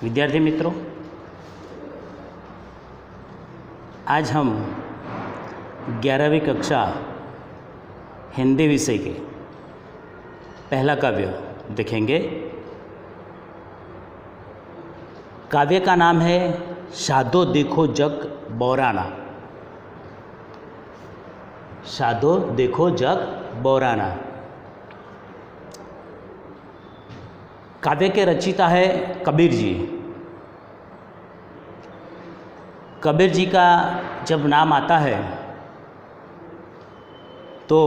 विद्यार्थी मित्रों, आज हम 11वीं कक्षा हिंदी विषय के पहला काव्य देखेंगे। काव्य का नाम है साधो देखो जग बौराना। साधो देखो जग बौराना। काव्य के रचयिता है कबीर जी। कबीर जी का जब नाम आता है तो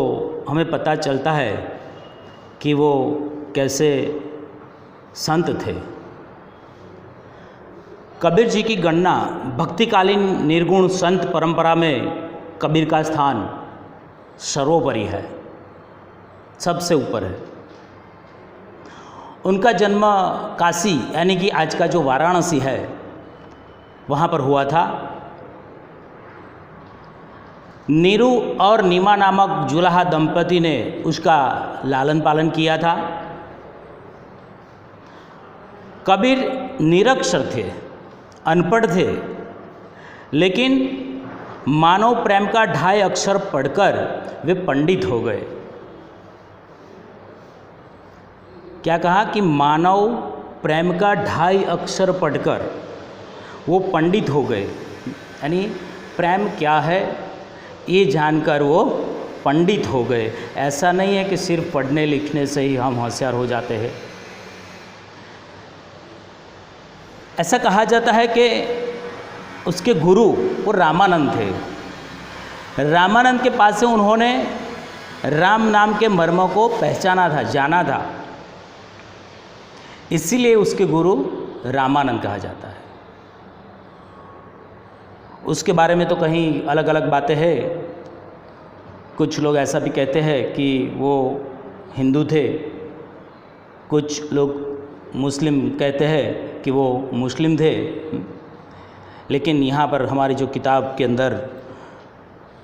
हमें पता चलता है कि वो कैसे संत थे। कबीर जी की गणना भक्तिकालीन निर्गुण संत परंपरा में कबीर का स्थान सर्वोपरि है, सबसे ऊपर है। उनका जन्म काशी यानी कि आज का जो वाराणसी है वहाँ पर हुआ था। नीरू और नीमा नामक जुलाहा दंपति ने उसका लालन पालन किया था। कबीर निरक्षर थे, अनपढ़ थे, लेकिन मानव प्रेम का 2.5 अक्षर पढ़कर वे पंडित हो गए। क्या कहा कि मानव प्रेम का 2.5 अक्षर पढ़कर वो पंडित हो गए, यानी प्रेम क्या है ये जानकर वो पंडित हो गए। ऐसा नहीं है कि सिर्फ पढ़ने लिखने से ही हम होशियार हो जाते हैं। ऐसा कहा जाता है कि उसके गुरु वो रामानंद थे। रामानंद के पास से उन्होंने राम नाम के मर्म को पहचाना था, जाना था, इसीलिए उसके गुरु रामानंद कहा जाता है। उसके बारे में तो कहीं अलग अलग बातें हैं। कुछ लोग ऐसा भी कहते हैं कि वो हिंदू थे, कुछ लोग मुस्लिम कहते हैं कि वो मुस्लिम थे। लेकिन यहाँ पर हमारी जो किताब के अंदर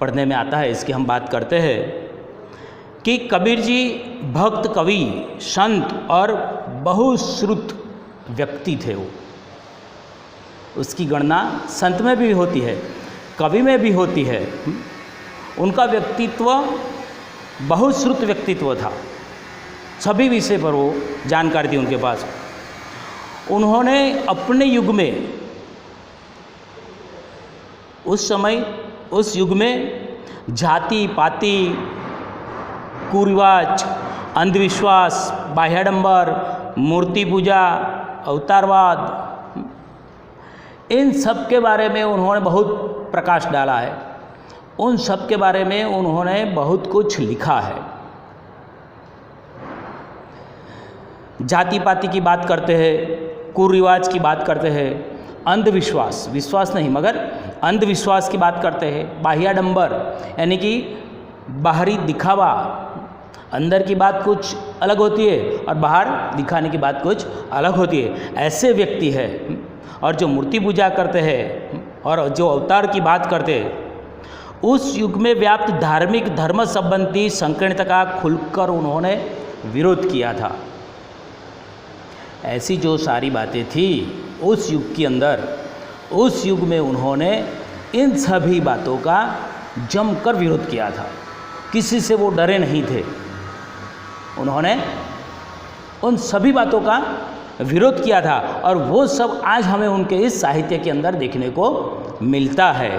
पढ़ने में आता है, इसकी हम बात करते हैं कि कबीर जी भक्त, कवि, संत और बहुश्रुत व्यक्ति थे। वो उसकी गणना संत में भी होती है, कवि में भी होती है। उनका व्यक्तित्व बहुश्रुत व्यक्तित्व था, सभी विषय पर वो जानकारी थी उनके पास। उन्होंने अपने युग में, उस युग में जाति पाति, कुरिवाज, अंधविश्वास, बाह्याडंबर, मूर्ति पूजा, अवतारवाद, इन सब के बारे में उन्होंने बहुत प्रकाश डाला है। उन सब के बारे में उन्होंने बहुत कुछ लिखा है। जाति पाति की बात करते हैं, कुरिवाज की बात करते हैं, अंधविश्वास, विश्वास नहीं मगर अंधविश्वास की बात करते हैं, बाह्याडंबर यानी कि बाहरी दिखावा, अंदर की बात कुछ अलग होती है और बाहर दिखाने की बात कुछ अलग होती है, ऐसे व्यक्ति है। और जो मूर्ति पूजा करते हैं और जो अवतार की बात करते हैं, उस युग में व्याप्त धार्मिक धर्म संबंधी संकीर्णता का खुलकर उन्होंने विरोध किया था। ऐसी जो सारी बातें थी उस युग के अंदर, उस युग में उन्होंने इन सभी बातों का जमकर विरोध किया था। किसी से वो डरे नहीं थे। उन्होंने उन सभी बातों का विरोध किया था और वो सब आज हमें उनके इस साहित्य के अंदर देखने को मिलता है।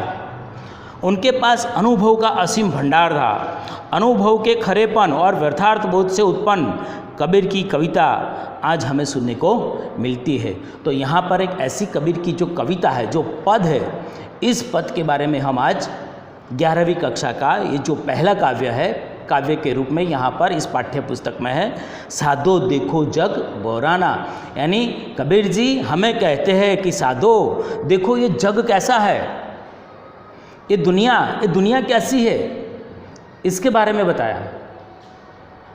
उनके पास अनुभव का असीम भंडार था। अनुभव के खरेपन और व्यर्थार्थ बोध से उत्पन्न कबीर की कविता आज हमें सुनने को मिलती है। तो यहाँ पर एक ऐसी कबीर की जो कविता है, जो पद है, इस पद के बारे में हम आज 11वीं कक्षा का ये जो पहला काव्य है, काव्य के रूप में यहाँ पर इस पाठ्य पुस्तक में है, साधो देखो जग बौराना। यानी कबीर जी हमें कहते हैं कि साधो देखो ये जग कैसा है, ये दुनिया कैसी है, इसके बारे में बताया।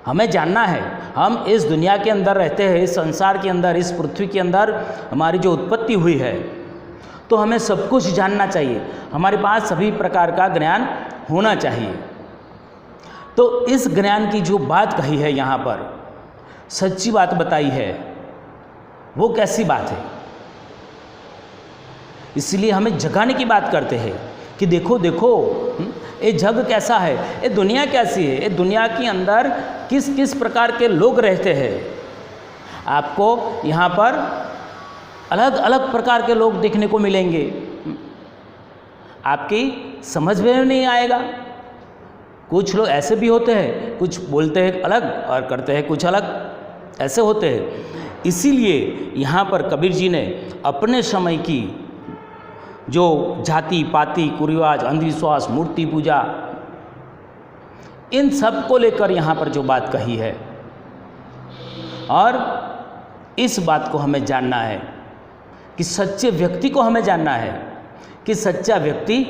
हमें जानना है, हम इस दुनिया के अंदर रहते हैं, इस संसार के अंदर, इस पृथ्वी के अंदर हमारी जो उत्पत्ति हुई है, तो हमें सब कुछ जानना चाहिए। हमारे पास सभी प्रकार का ज्ञान होना चाहिए। तो इस ज्ञान की जो बात कही है यहाँ पर, सच्ची बात बताई है, वो कैसी बात है? इसलिए हमें जगाने की बात करते हैं कि देखो देखो ये जग कैसा है, ये दुनिया कैसी है, ये दुनिया के अंदर किस किस प्रकार के लोग रहते हैं। आपको यहाँ पर अलग अलग प्रकार के लोग देखने को मिलेंगे, आपकी समझ में नहीं आएगा। कुछ लोग ऐसे भी होते हैं, कुछ बोलते हैं अलग और करते हैं कुछ अलग, ऐसे होते हैं। इसीलिए यहाँ पर कबीर जी ने अपने समय की जो जाति पाति कुरिवाज अंधविश्वास मूर्ति पूजा इन सब को लेकर यहाँ पर जो बात कही है, और इस बात को हमें जानना है कि सच्चे व्यक्ति को हमें जानना है कि सच्चा व्यक्ति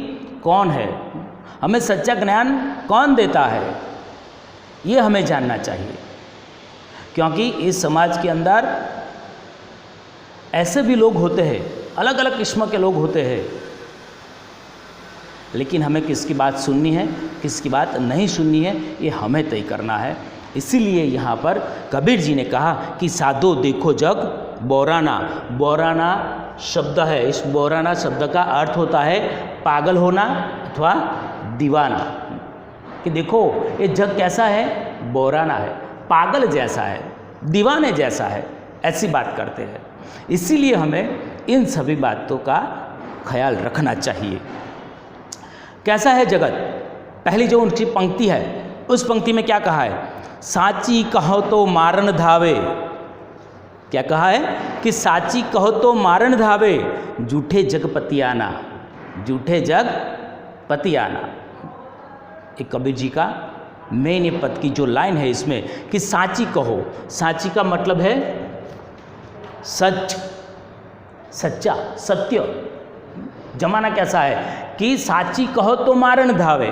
कौन है, हमें सच्चा ज्ञान कौन देता है, ये हमें जानना चाहिए। क्योंकि इस समाज के अंदर ऐसे भी लोग होते हैं, अलग अलग किस्म के लोग होते हैं, लेकिन हमें किसकी बात सुननी है किसकी बात नहीं सुननी है ये हमें तय करना है। इसीलिए यहाँ पर कबीर जी ने कहा कि साधो देखो जग बोराना। बोराना शब्द है, इस बोराना शब्द का अर्थ होता है पागल होना अथवा दीवाना। कि देखो ये जग कैसा है, बोराना है, पागल जैसा है, दीवाने जैसा है, ऐसी बात करते हैं। इसीलिए हमें इन सभी बातों का ख्याल रखना चाहिए। कैसा है जगत, पहली जो उनकी पंक्ति है उस पंक्ति में क्या कहा है, साची कहो तो मारन धावे। क्या कहा है कि साची कहो तो मारन धावे, झूठे जग पतियाना, झूठे जग पतियाना। एक कबीर जी का मेन ये पद की जो लाइन है इसमें कि साची कहो, साची का मतलब है सच, सच्चा, सत्य। जमाना कैसा है कि साची कहो तो मारन धावे,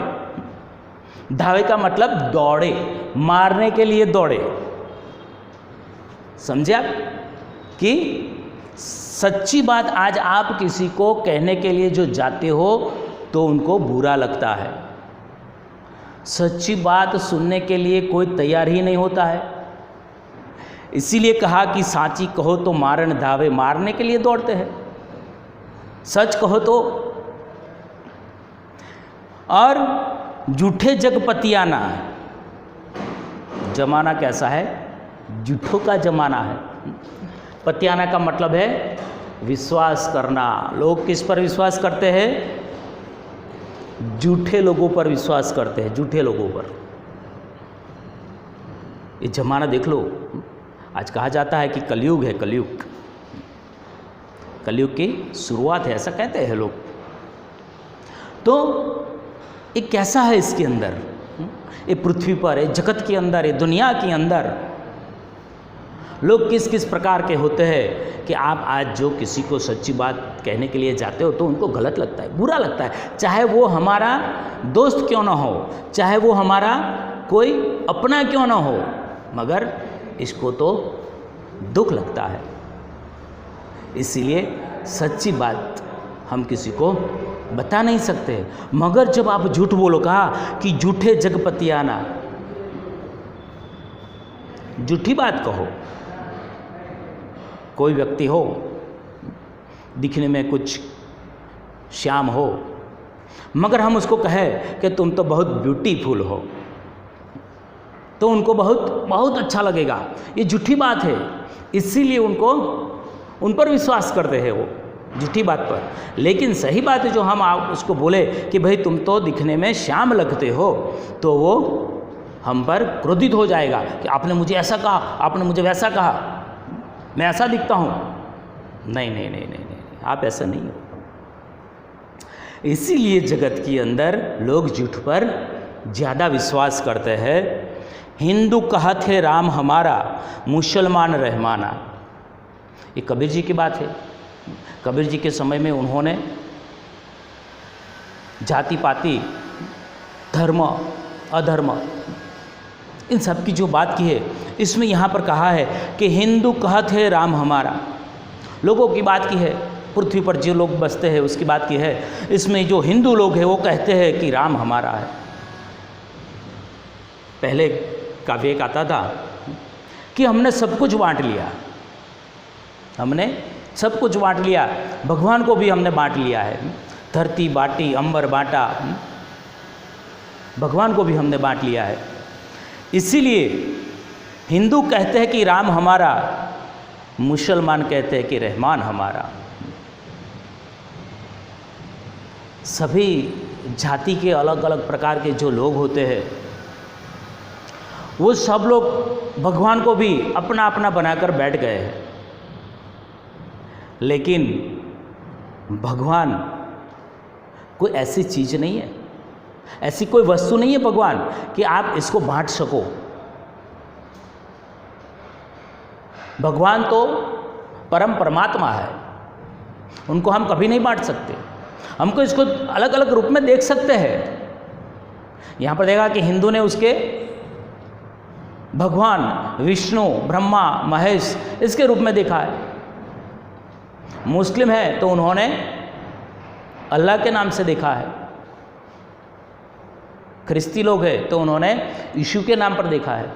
धावे का मतलब दौड़े, मारने के लिए दौड़े। समझे आप कि सच्ची बात आज आप किसी को कहने के लिए जो जाते हो तो उनको बुरा लगता है, सच्ची बात सुनने के लिए कोई तैयार ही नहीं होता है। इसीलिए कहा कि साची कहो तो मारन धावे, मारने के लिए दौड़ते हैं, सच कहो तो। और झूठे जग पतियाना, जमाना कैसा है, झूठों का जमाना है। पतियाना का मतलब है विश्वास करना। लोग किस पर विश्वास करते हैं, झूठे लोगों पर विश्वास करते हैं, झूठे लोगों पर। ये जमाना देख लो, आज कहा जाता है कि कलयुग है, कलयुग, कलयुग की शुरुआत है, ऐसा कहते हैं लोग। तो ये कैसा है इसके अंदर, ये पृथ्वी पर, ये जगत के अंदर, ये दुनिया के अंदर लोग किस किस प्रकार के होते हैं कि आप आज जो किसी को सच्ची बात कहने के लिए जाते हो तो उनको गलत लगता है, बुरा लगता है। चाहे वो हमारा दोस्त क्यों ना हो, चाहे वो हमारा कोई अपना क्यों ना हो, मगर इसको तो दुख लगता है। इसीलिए सच्ची बात हम किसी को बता नहीं सकते। मगर जब आप झूठ बोलो, कहा कि झूठे जगपतियाना, झूठी बात कहो। कोई व्यक्ति हो, दिखने में कुछ श्याम हो, मगर हम उसको कहें कि तुम तो बहुत ब्यूटीफुल हो, तो उनको बहुत बहुत अच्छा लगेगा। ये झूठी बात है, इसीलिए उन पर विश्वास करते हैं वो झूठी बात पर। लेकिन सही बात है जो हम आप उसको बोले कि भाई तुम तो दिखने में श्याम लगते हो, तो वो हम पर क्रोधित हो जाएगा कि आपने मुझे ऐसा कहा, आपने मुझे वैसा कहा, मैं ऐसा दिखता हूँ। नहीं नहीं नहीं नहीं नहीं, आप ऐसा नहीं हो। इसीलिए जगत के अंदर लोग झूठ पर ज़्यादा विश्वास करते हैं। हिंदू कहत है राम हमारा, मुसलमान रहमाना। ये कबीर जी की बात है। कबीर जी के समय में उन्होंने जाति पाति, धर्म अधर्म, इन सब की जो बात की है, इसमें यहाँ पर कहा है कि हिंदू कहत है राम हमारा। लोगों की बात की है, पृथ्वी पर जो लोग बसते हैं उसकी बात की है। इसमें जो हिंदू लोग हैं वो कहते हैं कि राम हमारा है। पहले काव्य एक आता था कि हमने सब कुछ बांट लिया, हमने सब कुछ बांट लिया, भगवान को भी हमने बांट लिया है। धरती बांटी, अंबर बांटा, भगवान को भी हमने बांट लिया है। इसीलिए हिंदू कहते हैं कि राम हमारा, मुसलमान कहते हैं कि रहमान हमारा। सभी जाति के अलग अलग प्रकार के जो लोग होते हैं वो सब लोग भगवान को भी अपना अपना बनाकर बैठ गए हैं, लेकिन भगवान कोई ऐसी चीज़ नहीं है, ऐसी कोई वस्तु नहीं है भगवान कि आप इसको बांट सको। भगवान तो परम परमात्मा है, उनको हम कभी नहीं बांट सकते। हमको इसको अलग अलग रूप में देख सकते हैं। यहाँ पर देखा कि हिंदू ने उसके भगवान विष्णु, ब्रह्मा, महेश इसके रूप में देखा है। मुस्लिम है तो उन्होंने अल्लाह के नाम से देखा है। ख्रिस्ती लोग हैं तो उन्होंने यीशु के नाम पर देखा है।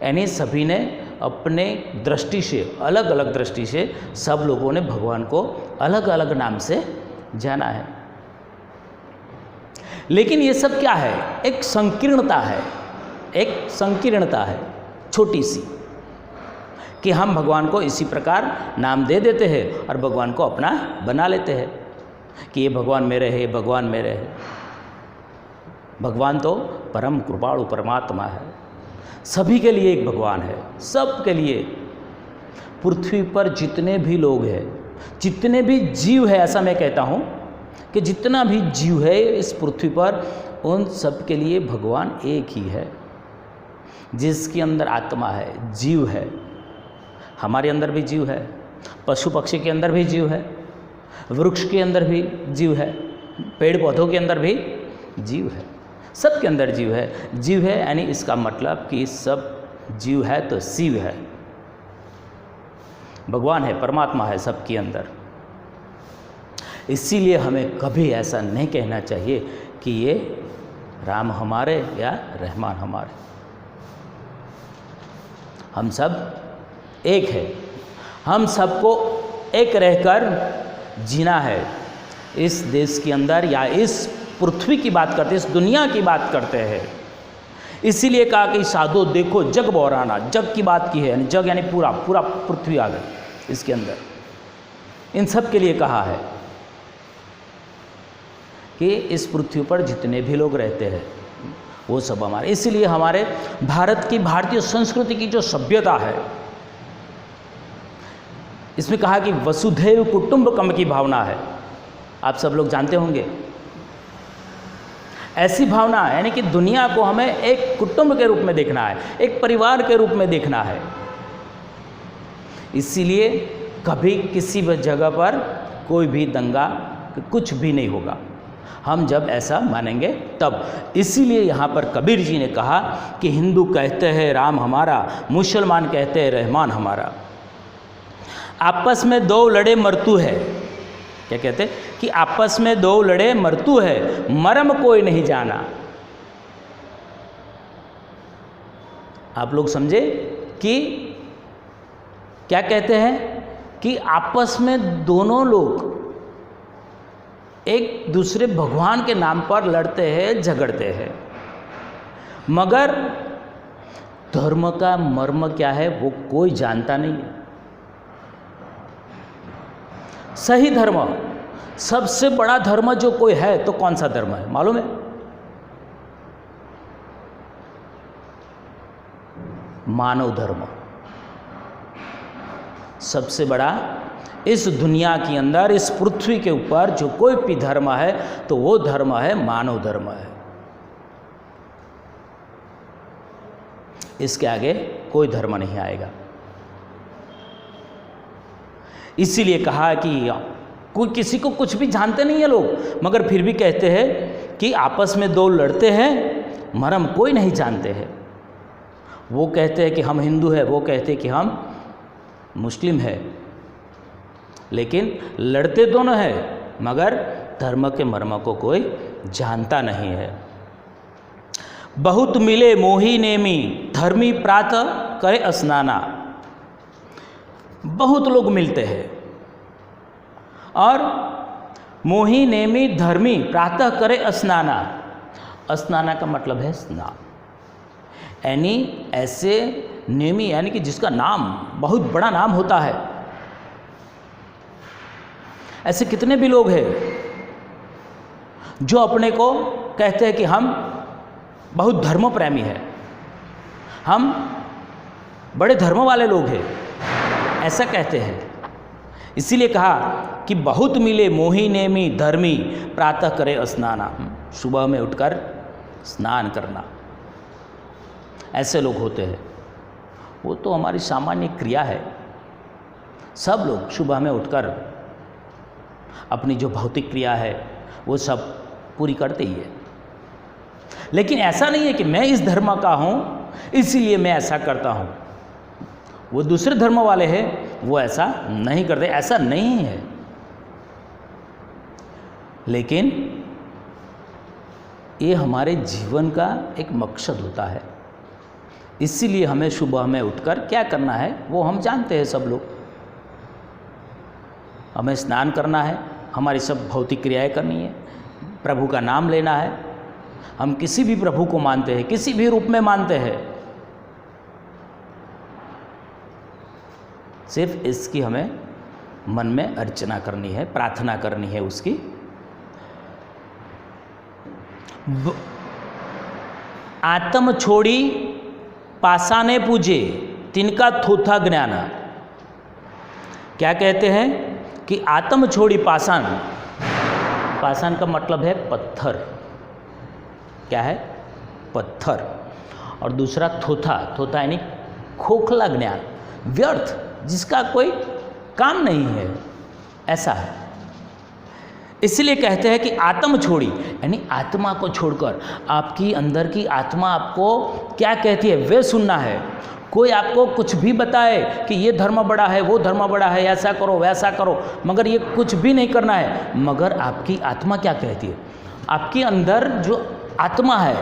यानी सभी ने अपने दृष्टि से, अलग अलग दृष्टि से सब लोगों ने भगवान को अलग अलग नाम से जाना है। लेकिन ये सब क्या है? एक संकीर्णता है, एक संकीर्णता है छोटी सी, कि हम भगवान को इसी प्रकार नाम दे देते हैं और भगवान को अपना बना लेते हैं कि ये भगवान मेरे है, भगवान मेरे है। भगवान तो परम कृपाणु परमात्मा है, सभी के लिए एक भगवान है, सब के लिए। पृथ्वी पर जितने भी लोग हैं, जितने भी जीव है, ऐसा मैं कहता हूँ कि जितना भी जीव है इस पृथ्वी पर, उन सब के लिए भगवान एक ही है। जिसके अंदर आत्मा है, जीव है, हमारे अंदर भी जीव है, पशु पक्षी के अंदर भी जीव है, वृक्ष के अंदर भी जीव है, पेड़ पौधों के अंदर भी जीव है, सबके अंदर जीव है। जीव है यानी इसका मतलब कि सब जीव है तो शिव है, भगवान है, परमात्मा है सबके अंदर। इसीलिए हमें कभी ऐसा नहीं कहना चाहिए कि ये राम हमारे या रहमान हमारे। हम सब एक है, हम सबको एक रहकर जीना है। इस देश के अंदर या इस पृथ्वी की बात करते हैं, इस दुनिया की बात करते हैं। इसीलिए कहा कि साधो देखो जग बौराना, जग की बात की है, यानी जग यानी पूरा पूरा पृथ्वी आ गई इसके अंदर। इन सब के लिए कहा है कि इस पृथ्वी पर जितने भी लोग रहते हैं वो सब हमारे। इसीलिए हमारे भारत की, भारतीय संस्कृति की जो सभ्यता है, इसमें कहा कि वसुधैव कुटुंबकम की भावना है। आप सब लोग जानते होंगे ऐसी भावना, यानी कि दुनिया को हमें एक कुटुंब के रूप में देखना है, एक परिवार के रूप में देखना है। इसीलिए कभी किसी भी जगह पर कोई भी दंगा, कुछ भी नहीं होगा, हम जब ऐसा मानेंगे तब। इसीलिए यहाँ पर कबीर जी ने कहा कि हिंदू कहते हैं राम हमारा, मुसलमान कहते हैं रहमान हमारा। आपस में दो लड़े मरतू है, क्या कहते कि आपस में दो लड़े मरतू है, मरम कोई नहीं जाना। आप लोग समझे कि क्या कहते हैं कि आपस में दोनों लोग एक दूसरे भगवान के नाम पर लड़ते हैं, झगड़ते हैं, मगर धर्म का मर्म क्या है वो कोई जानता नहीं है। सही धर्म, सबसे बड़ा धर्म जो कोई है तो कौन सा धर्म है मालूम है? मानव धर्म सबसे बड़ा। इस दुनिया के अंदर, इस पृथ्वी के ऊपर जो कोई भी धर्म है तो वो धर्म है मानव धर्म है। इसके आगे कोई धर्म नहीं आएगा। इसीलिए कहा कि कोई किसी को कुछ भी जानते नहीं है लोग, मगर फिर भी कहते हैं कि आपस में दो लड़ते हैं, मरम कोई नहीं जानते हैं। वो कहते हैं कि हम हिंदू हैं, वो कहते हैं कि हम मुस्लिम है, लेकिन लड़ते दोनों हैं, मगर धर्म के मर्म को कोई जानता नहीं है। बहुत मिले मोही नेमी, धर्मी प्रात करे स्नाना। बहुत लोग मिलते हैं। और मोहि नेमि धर्मी प्रातः करे स्नाना। स्नाना का मतलब है स्नान, यानी ऐसे नेमी यानी कि जिसका नाम बहुत बड़ा नाम होता है। ऐसे कितने भी लोग हैं जो अपने को कहते हैं कि हम बहुत धर्म प्रेमी हैं, हम बड़े धर्म वाले लोग हैं, ऐसा कहते हैं। इसीलिए कहा कि बहुत मिले मोहि नेमि धर्मी प्रातः करे स्नाना। सुबह में उठकर स्नान करना, ऐसे लोग होते हैं। वो तो हमारी सामान्य क्रिया है। सब लोग सुबह में उठकर अपनी जो भौतिक क्रिया है वो सब पूरी करते ही है। लेकिन ऐसा नहीं है कि मैं इस धर्म का हूँ इसीलिए मैं ऐसा करता हूँ। वो दूसरे धर्म वाले हैं, वो ऐसा नहीं करते, ऐसा नहीं है। लेकिन ये हमारे जीवन का एक मकसद होता है। इसीलिए हमें सुबह में उठकर क्या करना है वो हम जानते हैं सब लोग। हमें स्नान करना है, हमारी सब भौतिक क्रियाएं करनी है, प्रभु का नाम लेना है। हम किसी भी प्रभु को मानते हैं, किसी भी रूप में मानते हैं, सिर्फ इसकी हमें मन में अर्चना करनी है, प्रार्थना करनी है उसकी। आत्म छोड़ी पाषाणे पूजे तिनका थोथा ज्ञान। क्या कहते हैं कि आत्म छोड़ी पाषाण, पाषाण का मतलब है पत्थर। क्या है? पत्थर। और दूसरा थोथा, थोथा यानी खोखला ज्ञान, व्यर्थ, जिसका कोई काम नहीं है, ऐसा है। इसलिए कहते हैं कि आत्म छोड़ी, यानी आत्मा को छोड़कर आपकी अंदर की आत्मा आपको क्या कहती है वे सुनना है। कोई आपको कुछ भी बताए कि ये धर्म बड़ा है, वो धर्म बड़ा है, ऐसा करो वैसा करो, मगर ये कुछ भी नहीं करना है। मगर आपकी आत्मा क्या कहती है? आपके अंदर जो आत्मा है,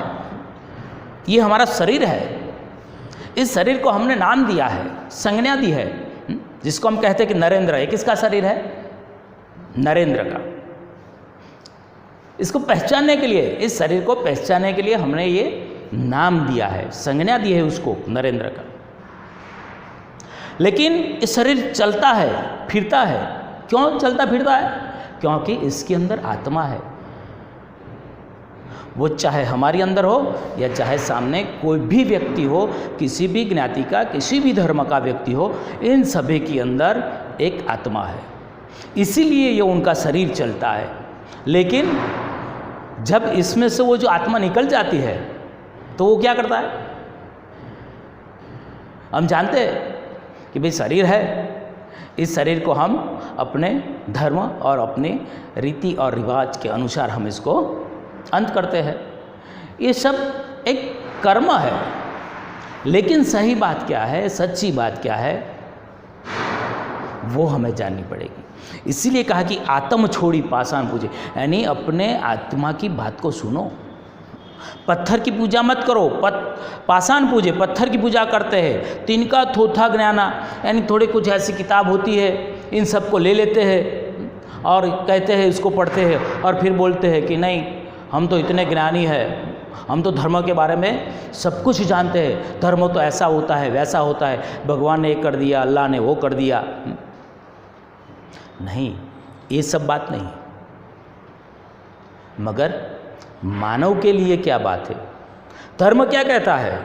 ये हमारा शरीर है। इस शरीर को हमने नाम दिया है, संज्ञा दी है, जिसको हम कहते हैं कि नरेंद्र है। किसका शरीर है? नरेंद्र का। इसको पहचानने के लिए, इस शरीर को पहचानने के लिए हमने ये नाम दिया है, संज्ञा दी है उसको नरेंद्र का। लेकिन ये शरीर चलता है, फिरता है। क्यों चलता फिरता है? क्योंकि इसके अंदर आत्मा है। वो चाहे हमारे अंदर हो या चाहे सामने कोई भी व्यक्ति हो, किसी भी ज्ञाति का, किसी भी धर्म का व्यक्ति हो, इन सभी के अंदर एक आत्मा है। इसीलिए ये उनका शरीर चलता है। लेकिन जब इसमें से वो जो आत्मा निकल जाती है तो वो क्या करता है? हम जानते हैं कि भाई शरीर है, इस शरीर को हम अपने धर्म और अपने रीति और रिवाज के अनुसार हम इसको अंत करते हैं। ये सब एक कर्म है। लेकिन सही बात क्या है, सच्ची बात क्या है, वो हमें जाननी पड़ेगी। इसीलिए कहा कि आत्म छोड़ी पाषाण पूजे, यानी अपने आत्मा की बात को सुनो। पत्थर की पूजा मत करो, पाषाण पूजे, पत्थर की पूजा करते हैं। तिनका थोथा ज्ञाना, यानी थोड़ी कुछ ऐसी किताब होती है, इन सब को ले लेते हैं और कहते हैं, इसको पढ़ते हैं और फिर बोलते हैं कि नहीं, हम तो इतने ज्ञानी हैं, हम तो धर्म के बारे में सब कुछ जानते हैं, धर्म तो ऐसा होता है वैसा होता है, भगवान ने ये कर दिया, अल्लाह ने वो कर दिया। नहीं, ये सब बात नहीं। मगर मानव के लिए क्या बात है? धर्म क्या कहता है?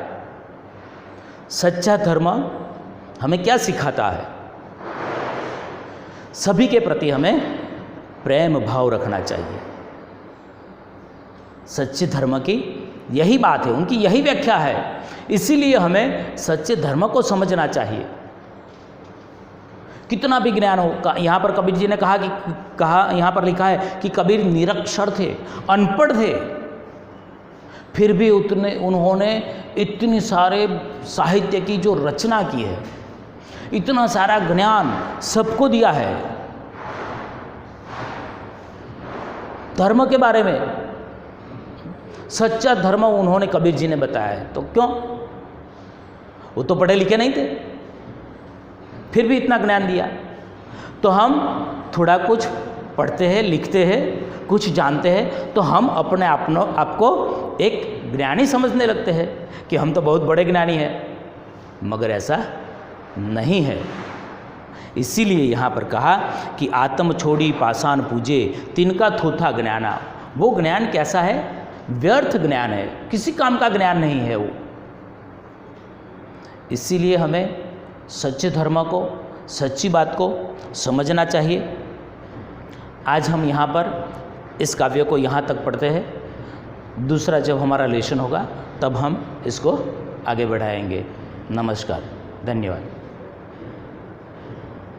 सच्चा धर्म हमें क्या सिखाता है? सभी के प्रति हमें प्रेम भाव रखना चाहिए। सच्चे धर्म की यही बात है, उनकी यही व्याख्या है। इसीलिए हमें सच्चे धर्म को समझना चाहिए। कितना भी ज्ञान हो, यहाँ पर कबीर जी ने कहा यहाँ पर लिखा है कि कबीर निरक्षर थे, अनपढ़ थे, फिर भी उन्होंने इतनी सारे साहित्य की जो रचना की है, इतना सारा ज्ञान सबको दिया है धर्म के बारे में। सच्चा धर्म उन्होंने कबीर जी ने बताया है। तो क्यों? वो तो पढ़े लिखे नहीं थे, फिर भी इतना ज्ञान दिया। तो हम थोड़ा कुछ पढ़ते हैं, लिखते हैं, कुछ जानते हैं, तो हम अपने आपको एक ज्ञानी समझने लगते हैं कि हम तो बहुत बड़े ज्ञानी हैं, मगर ऐसा नहीं है। इसीलिए यहाँ पर कहा कि आत्म छोड़ी पाषाण पूजे तिनका थोथा ज्ञाना। वो ज्ञान कैसा है? व्यर्थ ज्ञान है, किसी काम का ज्ञान नहीं है वो। इसीलिए हमें सच्चे धर्म को, सच्ची बात को समझना चाहिए। आज हम यहाँ पर इस काव्य को यहाँ तक पढ़ते हैं। दूसरा जब हमारा लेसन होगा तब हम इसको आगे बढ़ाएंगे। नमस्कार, धन्यवाद।